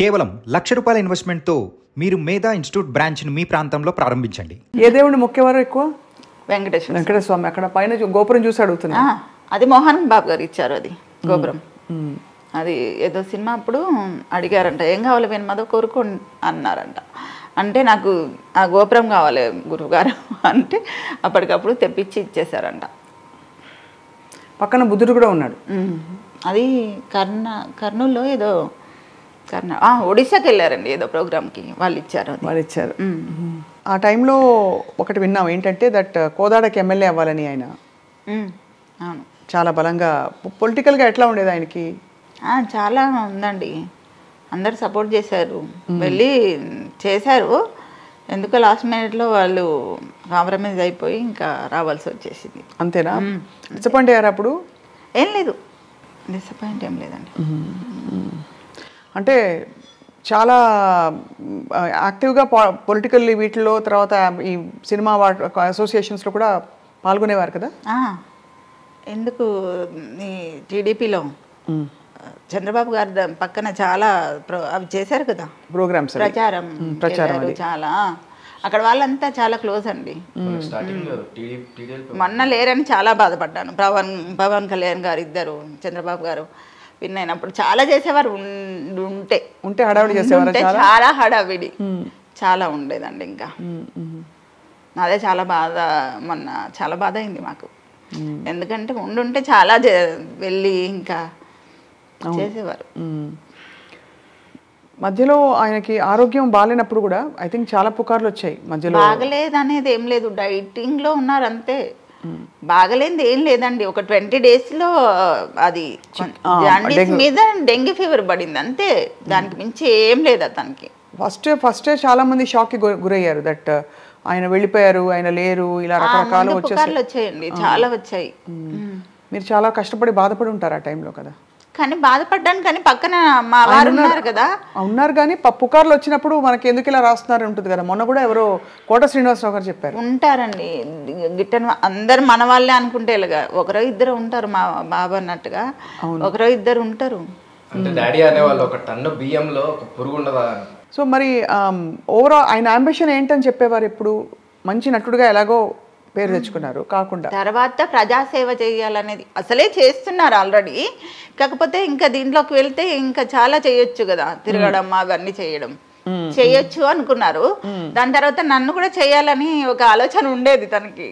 కేవలం ₹1,00,000 ఇన్వెస్ట్మెంట్తో మీరు మేధా ఇన్స్టిట్యూట్ బ్రాంచ్ను మీ ప్రాంతంలో ప్రారంభించండి. ఏ దేవుడిని మొక్కేవారు ఎక్కువ? వెంకటేశ్వర స్వామి. అక్కడ పైన గోపురం చూసి అడుగుతున్నా. అది మోహన్ బాబు గారు ఇచ్చారు అది గోపురం. అది ఏదో సినిమా అప్పుడు అడిగారంట, ఏం కావాలి వెనుమదో కోరుకో అన్నారంట. అంటే నాకు ఆ గోపురం కావాలి గురువుగారు అంటే అప్పటికప్పుడు తెప్పించి ఇచ్చేసారంట. పక్కన బుద్ధుడు కూడా ఉన్నాడు. అది కర్నూలులో ఏదో ఒడిశాకి వెళ్ళారండి ఏదో ప్రోగ్రామ్కి, వాళ్ళు ఇచ్చారు. ఆ టైంలో ఒకటి విన్నాం ఏంటంటే దట్ కోదాడకి ఎమ్మెల్యే అవ్వాలని ఆయన. అవును, చాలా బలంగా పొలిటికల్గా ఎట్లా ఉండేది ఆయనకి? చాలా ఉందండి, అందరు సపోర్ట్ చేశారు, వెళ్ళి చేశారు. ఎందుకో లాస్ట్ మినిట్లో వాళ్ళు కాంప్రమైజ్ అయిపోయి ఇంకా రావాల్సి వచ్చేసింది. అంతేనా? డిసప్పాయింట్ అయ్యారు అప్పుడు? ఏం లేదు, డిసప్పాయింట్ ఏం లేదండి. అంటే చాలా యాక్టివ్గా పొలిటికల్ వీటిలో, తర్వాత ఈ సినిమా అసోసియేషన్స్లో కూడా పాల్గొనేవారు కదా? ఎందుకు ఈ టీడీపీలో చంద్రబాబు గారి పక్కన చాలా అవి చేశారు కదా ప్రోగ్రామ్స్, ప్రచారం చాలా. అక్కడ వాళ్ళంతా చాలా క్లోజ్ అండి. మొన్న లేరని చాలా బాధపడ్డాను. పవన్ కళ్యాణ్ గారు ఇద్దరు, చంద్రబాబు గారు విన్ అయినప్పుడు చాలా చేసేవారు. ఉంటే హడావిడి చేసేవారు, చాలా హడావిడి చాలా ఉండేదండి. ఇంకా అదే చాలా బాధ, మొన్న చాలా బాధ అయింది మాకు. ఎందుకంటే ఉండుంటే చాలా వెళ్ళి ఇంకా చేసేవారు. మధ్యలో ఆయనకి ఆరోగ్యం బాగాలేనప్పుడు కూడా ఐ థింక్ చాలా పుకార్లు వచ్చాయి మధ్యలో. బాగలేదు అనేది ఏం లేదు, డైటింగ్ లో ఉన్నారు అంతే. బాగలేనిది ఏం లేదండి. ఒక 20 days లో అది జాండీస్ మీద డెంగ్యూ ఫీవర్ పడింది అంతే, దానికి మించి ఏం లేదు అతనికి. ఫస్టే చాలా మంది షాక్ కి గురయ్యారు దట్ ఆయన వెళ్ళిపోయారు, ఆయన లేరు, ఇలా రకరకాలు వచ్చాయండి, చాలా వచ్చాయి. మీరు చాలా కష్టపడి బాధపడి ఉంటారు ఆ టైంలో కదా? కానీ బాధపడ్డాను, కానీ పక్కన మా వారు ఉన్నారు కదా. ఉన్నారు కానీ పుకార్లు వచ్చినప్పుడు మనకి ఎందుకు ఇలా రాస్తున్నారు ఉంటుంది కదా. మొన్న కూడా ఎవరో కోట శ్రీనివాసరావు గారు చెప్పారు. ఉంటారండి గిట్టని, అందరు మన వాళ్ళే అనుకుంటే ఇలాగా ఒకరో ఇద్దరు ఉంటారు, మా బాబు అన్నట్టుగా ఒకరో ఇద్దరు ఉంటారు. డాడీ అనేవాళ్ళు ఒక టన్ను బియ్యంలో ఒక పురుగు ఉండదా. సో మరి ఓవరాల్ ఆయన అంబిషన్ ఏంటని చెప్పేవారు ఎప్పుడు? మంచి నటుడుగా ఎలాగో పేరు తెచ్చుకున్నారు కాకుండా తర్వాత ప్రజాసేవ చేయాలనేది అసలే చేస్తున్నారు ఆల్రెడీ. కాకపోతే ఇంకా దీంట్లోకి వెళ్తే ఇంకా చాలా చేయొచ్చు కదా, తిరగడం అవన్నీ చేయొచ్చు అనుకున్నారు. దాని తర్వాత నన్ను కూడా చేయాలని ఒక ఆలోచన ఉండేది తనకి.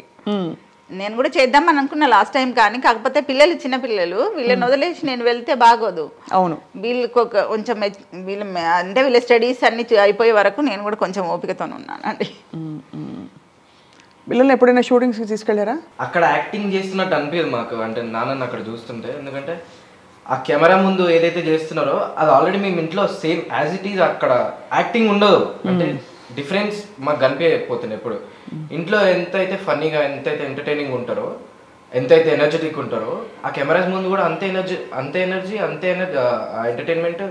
నేను కూడా చేద్దామని అనుకున్నా లాస్ట్ టైం, కానీ కాకపోతే పిల్లలు చిన్న పిల్లలు, వీళ్ళని వదిలేసి నేను వెళ్తే బాగోదు. అవును, వీళ్ళకి కొంచెం అంటే వీళ్ళ స్టడీస్ అన్ని అయిపోయే వరకు నేను కూడా కొంచెం ఓపికతో ఉన్నానండి. పిల్లల్ని ఎప్పుడైనా షూటింగ్స్కి తీసుకెళ్ళారా? అక్కడ యాక్టింగ్ చేస్తున్నట్టు అనిపించదు మాకు, అంటే నాన్నని అక్కడ చూస్తుంటే. ఎందుకంటే ఆ కెమెరా ముందు ఏదైతే చేస్తున్నారో అది ఆల్రెడీ మేము ఇంట్లో సేమ్ యాజ్ ఇట్ ఈజ్, అక్కడ యాక్టింగ్ ఉండదు. అంటే డిఫరెన్స్ మాకు కనిపించకపోతుంది ఎప్పుడు. ఇంట్లో ఎంతైతే ఫన్నీగా, ఎంతైతే ఎంటర్టైనింగ్ ఉంటారో, ఎంతైతే ఎనర్జెటిక్ ఉంటారో, ఆ కెమెరాస్ ముందు కూడా అంతే ఎనర్జీ ఎంటర్టైన్మెంట్,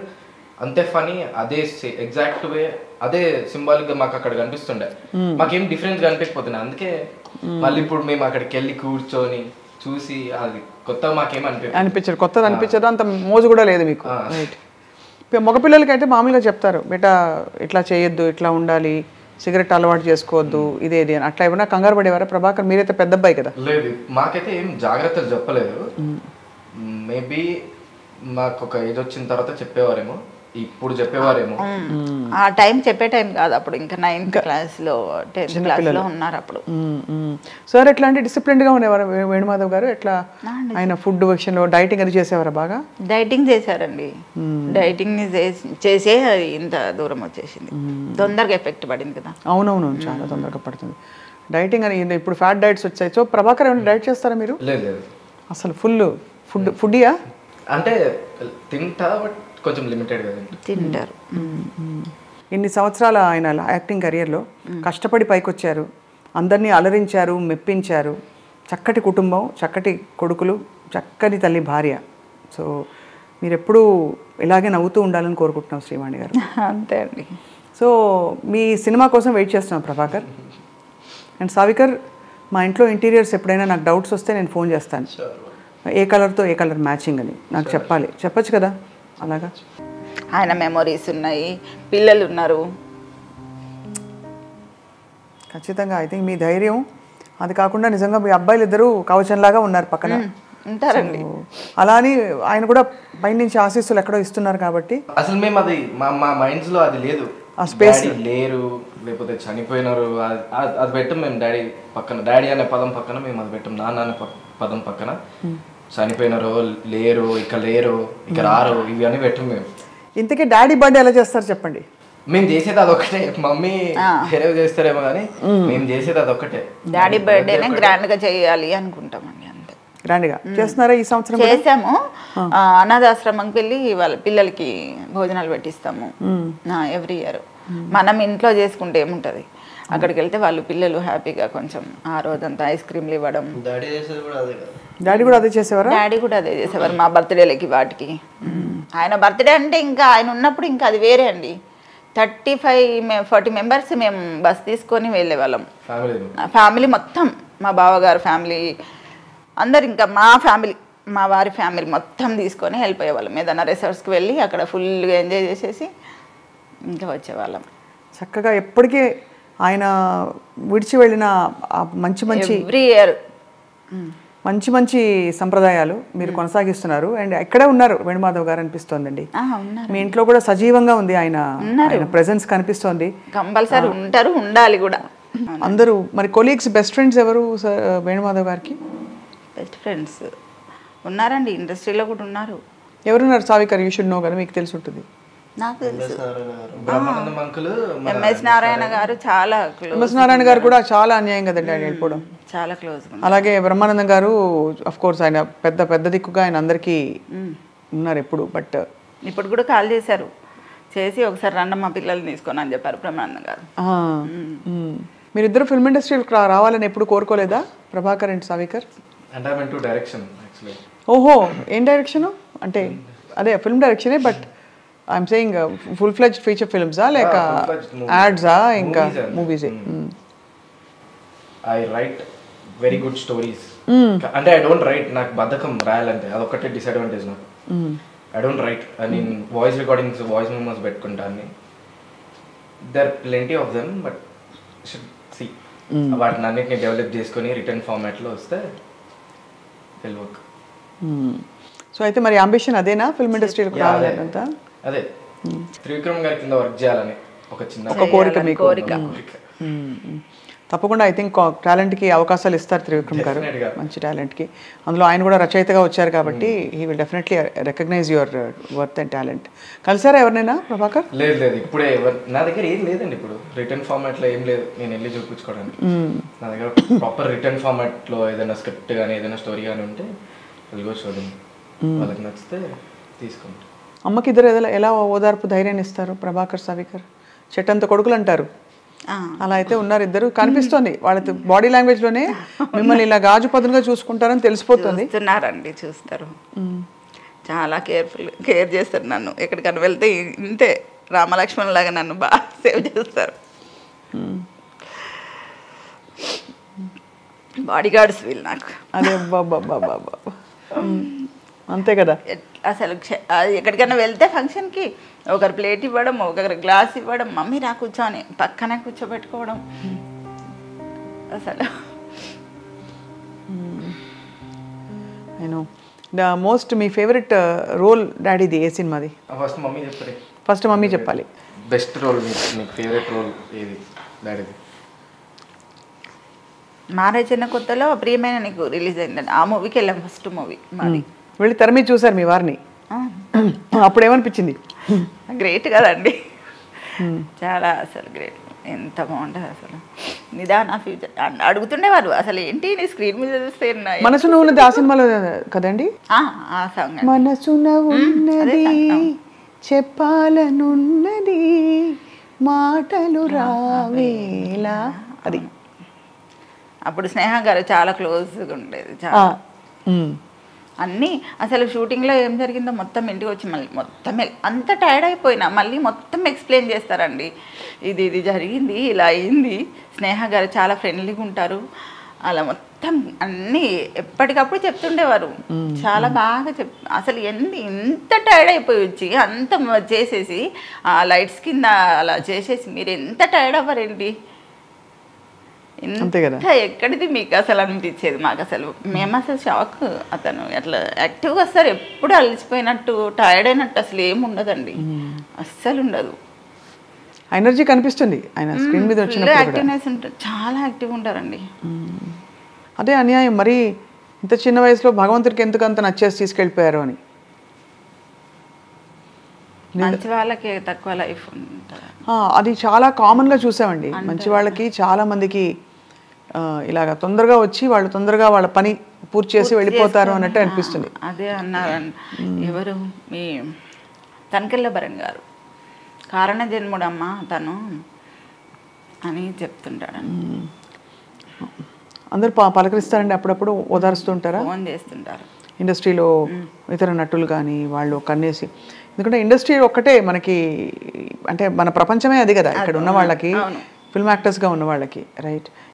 అంతే ఫనీ, అదే ఎగ్జాక్ట్ వే, అదే సింబాలిక్ గా మాకు అక్కడ కనిపిస్తుండే. మాకేం డిఫరెన్స్ కనిపించకపోతుండే. అందుకే మళ్ళీ ఇప్పుడు మేము అక్కడికి వెళ్ళి కూర్చొని చూసి అది కొత్త మాకేం అనిపించదు, కొత్తది అనిపించదు, అంత మోజు కూడా లేదు మీకు. మగపిల్లలకి అయితే మామూలుగా చెప్తారు, బేటా ఇట్లా చేయొద్దు, ఇట్లా ఉండాలి, సిగరెట్ అలవాటు చేసుకోవద్దు, ఇదేది అని. అట్లా ఏమైనా కంగారు పడేవారా ప్రభాకర్? మీరైతే పెద్ద అబ్బాయి కదా. లేదు, మాకైతే ఏం జాగ్రత్తలు చెప్పలేదు. మేబీ మాకు ఒక ఏజ్ వచ్చిన తర్వాత చెప్పేవారేమో, ఇప్పుడు చెప్పేవారేమో. ఆ టైం చెప్పే టైం కాదు అప్పుడు, ఇంకా 9th క్లాస్లో 10th క్లాస్లో ఉన్నారు అప్పుడు. సార్ ఎట్లా అంటే డిసిప్లిన్డ్గా ఉండేవారు వేణుమాధవ్ గారు? ఎట్లా ఆయన ఫుడ్ విషయంలో డైటింగ్ అది చేసేవారా? బాగా డైటింగ్ చేశారండి. డైటింగ్ చేసే ఇంత దూరం వచ్చేసింది, తొందరగా ఎఫెక్ట్ పడింది కదా. అవునవును, చాలా తొందరగా పడుతుంది డైటింగ్ అని. ఇప్పుడు ఫ్యాట్ డైట్స్ వచ్చాయి. సో ప్రభాకర్ ఏమైనా డైట్ చేస్తారా మీరు? లేదు, అసలు ఫుడ్డియా? అంటే తింటా, బట్ కొంచెం లిమిటెడ్ గా తింటారు. ఇన్ని సంవత్సరాల ఆయన యాక్టింగ్ కెరియర్లో కష్టపడి పైకొచ్చారు, అందరినీ అలరించారు, మెప్పించారు. చక్కటి కుటుంబం, చక్కటి కొడుకులు, చక్కని తల్లి భార్య. సో మీరు ఎప్పుడూ ఇలాగే నవ్వుతూ ఉండాలని కోరుకుంటున్నాం శ్రీవాణి గారు. అంతే అండి. సో మీ సినిమా కోసం వెయిట్ చేస్తున్నాం ప్రభాకర్. అండ్ సావికర్, మా ఇంట్లో ఇంటీరియర్స్ ఎప్పుడైనా నాకు డౌట్స్ వస్తే నేను ఫోన్ చేస్తాను. ఏ కలర్తో ఏ కలర్ మ్యాచింగ్ అని నాకు చెప్పాలి, చెప్పచ్చు కదా అలాగా? ఆయన మెమొరీస్ ఉన్నాయి, పిల్లలు ఉన్నారు. ఖచ్చితంగా ఐ థింక్ మీ ధైర్యం, అది కాకుండా నిజంగా మీ అబ్బాయిలు ఇద్దరు కవచంలాగా ఉన్నారు పక్కన ఉంటారండి. అలా అని ఆయన కూడా పై నుంచి ఆశీస్సులు ఎక్కడో ఇస్తున్నారు కాబట్టి అసలు మేము అది మా మైండ్స్ లో అది లేదు, ఆ స్పేస్ లేరు లేకపోతే చనిపోయినారు అది పెట్టం మేము. డాడీ పక్కన, డాడీ అనే పదం పక్కన మేము అది పెట్టం. నాన్న అనే పదం పక్కన చనిపోయినారు, లేరు, ఇక లేరు, ఇక రారు, ఇవి అని పెట్టం మేము. ఇంతకీ డాడీ బర్త్డే ఎలా చేస్తారు చెప్పండి? మేము చేసేది అదొక్కటే. మమ్మీ వేరే చేస్తారేమో కానీ మేము చేసేది అదొక్కటే. డాడీ బర్త్డేనే గ్రాండ్ గా చేయాలి అనుకుంటామండి, అంతే. గ్రాండ్గా చేస్తున్నారా ఈ సంవత్సరం? చేసాము. అనాథాశ్రమంకి వెళ్ళి వాళ్ళ పిల్లలకి భోజనాలు పెట్టిస్తాము ఎవ్రీ ఇయర్. మనం ఇంట్లో చేసుకుంటే ఏముంటది, అక్కడికి వెళ్తే వాళ్ళు పిల్లలు హ్యాపీగా కొంచెం ఆ రోజంతా ఐస్ క్రీమ్లు ఇవ్వడం. డాడీ కూడా అదే చేసేవారా? డాడీ కూడా అదే చేసేవారు మా బర్త్డేలకి వాటికి. ఆయన బర్త్డే అంటే ఇంకా ఆయన ఉన్నప్పుడు ఇంకా అది వేరే అండి. 35-40 మెంబర్స్ మేము బస్ తీసుకొని వెళ్ళేవాళ్ళం, ఫ్యామిలీ మొత్తం. మా బావగారు ఫ్యామిలీ అందరు, ఇంకా మా ఫ్యామిలీ, మా వారి ఫ్యామిలీ మొత్తం తీసుకొని వెళ్ళిపోయేవాళ్ళం. ఏదైనా రిసార్ట్స్కి వెళ్ళి అక్కడ ఫుల్గా ఎంజాయ్ చేసేసి ఇంకా వచ్చేవాళ్ళం. చక్కగా ఎప్పటికీ ఆయన విడిచి వెళ్ళిన మంచి మంచి ఎవ్రీ ఇయర్ మంచి మంచి సంప్రదాయాలు మీరు కొనసాగిస్తున్నారు. అండ్ ఎక్కడే ఉన్నారు వేణుమాధవ్ గారు అనిపిస్తోందండి. మీ ఇంట్లో కూడా సజీవంగా ఉంది ఆయన ప్రెజెన్స్ కనిపిస్తోంది. కంపల్సరీ ఉంటారు, ఉండాలి కూడా. అందరూ మరి కొలీగ్స్, బెస్ట్ ఫ్రెండ్స్ ఎవరు వేణుమాధవ్ గారికి? బెస్ట్ ఫ్రెండ్స్ ఉన్నారండి, ఇండస్ట్రీలో కూడా ఉన్నారు. ఎవరున్నారు? సావికర్, యూ షుడ్ నో కదా, మీకు తెలిసి ఉంటుంది. నాకు తెలుసు, ఎంఎస్ నారాయణ గారు చాలా క్లోజ్. ఎంఎస్ నారాయణ గారు కూడా చాలా అన్యాయం కదండి ఆయన వెళ్ళిపోవడం. చాలా క్లోజ్. అలాగే బ్రహ్మానందం గారు అఫ్ కోర్స్ ఆయన పెద్ద పెద్ద దిక్కుగా ఆయన అందరికీ ఉన్నారు ఎప్పుడు. బట్ ఇప్పుడు కూడా కాల్ చేశారు, చేసి ఒకసారి రండి మా పిల్లల్ని తీసుకొని అని చెప్పారు బ్రహ్మానందం గారు. మీరిద్దరు ఫిల్మ్ ఇండస్ట్రీకి రావాలని ఎప్పుడు కోరుకోలేదా ప్రభాకర్ అండ్ సావికర్? ఓహో, ఏం డైరెక్షన్ అంటే? అదే ఫిల్మ్ డైరెక్షనే, but I'm saying full fledged feature ఫిల్మ్సా లేక యాడ్సా ఇంకా మూవీసే? I write very good stories. అంటే ఐ డోంట్ రైట్, నాకు బద్ధకం రాయాలంటే, అదొక్కటే డిసడ్వాంటేజ్ నాకు. I don't write. నేను వాయిస్ రికార్డింగ్స్, వాయిస్ మెమోస్ పెట్టుకుంటాను. There plenty of them, but should see వాటిని అన్నిటిని డెవలప్ చేసుకొని రిటర్న్ ఫార్మాట్లో వస్తే విల్ వర్క్. సో అయితే మరి అంబిషన్ అదేనా, ఫిల్మ్ ఇండస్ట్రీకి రావాలంతా? అదే, త్రివిక్రమ్ గారి కింద వర్క్ చేయాలని ఒక చిన్న కోరిక మీకు? తప్పకుండా ఐ థింక్ టాలెంట్కి అవకాశాలు ఇస్తారు త్రివిక్రమ్ గారు, మంచి టాలెంట్కి. అందులో ఆయన కూడా రచయితగా వచ్చారు కాబట్టి he will definitely recognise your worth and talent. కలిసారా ఎవరినైనా ప్రభాకర్? లేదు, ఇప్పుడే నా దగ్గర ఏం లేదండి. ఇప్పుడు రిటర్న్ ఫార్మాట్లో ఏం లేదు, నేను వెళ్ళి చూపించుకోవడానికి. నా దగ్గర ప్రాపర్ రిటర్న్ ఫార్మాట్లో ఏదైనా స్క్రిప్ట్ కానీ ఏదైనా స్టోరీ కానీ ఉంటే వెళ్ళి చూడండి, వాళ్ళకి నచ్చితే తీసుకుంటాం. అమ్మకి ఇద్దరు ఎలా ఓదార్పు ధైర్యాన్ని ఇస్తారు ప్రభాకర్ సావికర్? చెట్టంత కొడుకులు అంటారు, అలా అయితే ఉన్నారు ఇద్దరు. కనిపిస్తోంది వాళ్ళ బాడీ లాంగ్వేజ్ లోనే మిమ్మల్ని ఇలా గాజు పదునుగా చూసుకుంటారని తెలిసిపోతుంది. చూస్తున్నారండి, చూస్తారు, చాలా కేర్ చేస్తారు నన్ను. ఎక్కడికైనా వెళ్తే ఇంతే రామలక్ష్మణ్ లాగా నన్ను బాగా సేవ్ చేస్తారు. బాడీ గార్డ్స్ వీళ్ళు నాకు. అదే బాబా, అంతే కదా. అసలు ఎక్కడికైనా వెళ్తే ఫంక్షన్కి ఒకరు ప్లేట్ ఇవ్వడం, ఒకరు గ్లాస్ ఇవ్వడం, మమ్మీ రా కూర్చొని పక్కనే కూర్చోబెట్టుకోవడం. అసలు నేను మోస్ట్ మీ ఫేవరెట్ రోల్ డాడీది ఏ సినిమాది? ఫస్ట్ మమ్మీ చెప్పాలి. బెస్ట్ రోల్, మీకు ఫేవరెట్ రోల్ ఏది డాడీది? మ్యారేజ్ అయిన కొత్తలో ప్రియమైన నీకు రిలీజ్ అయిందండి, ఆ మూవీకి వెళ్ళాం. ఫస్ట్ మూవీ మాది. వెళ్ళి తెర మీద చూసారు మీ వారిని, అప్పుడు ఏమనిపించింది? గ్రేట్ కదండి, చాలా అసలు గ్రేట్. ఎంత బాగుంటుంది అసలు. నిదాన ఫ్యూచర్ అడుగుతుండేవారు, అసలు ఏంటి నీ స్క్రీన్ మీద చూస్తే. మనసున ఉన్నది ఆ సినిమాలో కదండి? ఆ సాంగ్. మనసున ఉన్నది చెప్పాలనున్నది మాటలు రావేలా, అది. అప్పుడు స్నేహ గారు చాలా క్లోజ్గా ఉండేది. చాలా అన్నీ అసలు షూటింగ్లో ఏం జరిగిందో మొత్తం ఇంటికి వచ్చి మళ్ళీ మొత్తం అంత టైర్డ్ అయిపోయినా మళ్ళీ మొత్తం ఎక్స్ప్లెయిన్ చేస్తారండి. ఇది జరిగింది, ఇలా అయింది. స్నేహ గారు చాలా ఫ్రెండ్లీగా ఉంటారు. అలా మొత్తం అన్నీ ఎప్పటికప్పుడు చెప్తుండేవారు. చాలా బాగా అసలు ఎంత టైర్డ్ అయిపోయి వచ్చి అంత చేసేసి ఆ లైట్స్ కింద అలా చేసేసి మీరు ఎంత టైర్డ్ అవ్వరండి, అంతే కదా. ఎక్కడిది మీకు అసలు అనిపించేది మాకు. అసలు మేము అసలు షాక్. అతను అట్లా యాక్టివ్గా వస్తారు, ఎప్పుడు అలసిపోయినట్టు టైర్డ్ అయినట్టు అసలు ఏమి ఉండదండి, అస్సలు ఉండదు. ఎనర్జీ కనిపిస్తుంది ఆయన స్క్రీన్ మీద వచ్చినప్పుడు. యాక్టివ్నెస్ ఉంటుంది, చాలా యాక్టివ్ ఉంటారండి. అదే అన్యాయం, మరి ఇంత చిన్న వయసులో భగవంతుడికి ఎందుకు అంత నచ్చేసి తీసుకెళ్ళిపోయారు అని. మంచి వాళ్ళకి తక్కువ లైఫ్ ఉంటుంది, అది చాలా కామన్గా చూసామండి. మంచి వాళ్ళకి చాలా మందికి ఇలాగ తొందరగా వచ్చి వాళ్ళు తొందరగా వాళ్ళ పని పూర్తి చేసి వెళ్ళిపోతారు అన్నట్టు అనిపిస్తుంది. అదే అన్నారండి ఎవరు, మీ తనకెళ్ళ భరణ్ గారు, కారణ జన్ముడమ్మ తను అని చెప్తుంటాడండి. అందరూ పలకరిస్తారండి, అప్పుడప్పుడు ఓదారుస్తుంటారా? ఫోన్ చేస్తుంటారు. ఇండస్ట్రీలో ఇతర నటులు కానీ వాళ్ళు కన్నేసి, ఎందుకంటే ఇండస్ట్రీ ఒక్కటే మనకి, అంటే మన ప్రపంచమే అది కదా ఇక్కడ ఉన్న వాళ్ళకి, ఫిల్మ్ యాక్టర్స్గా ఉన్న వాళ్ళకి, రైట్.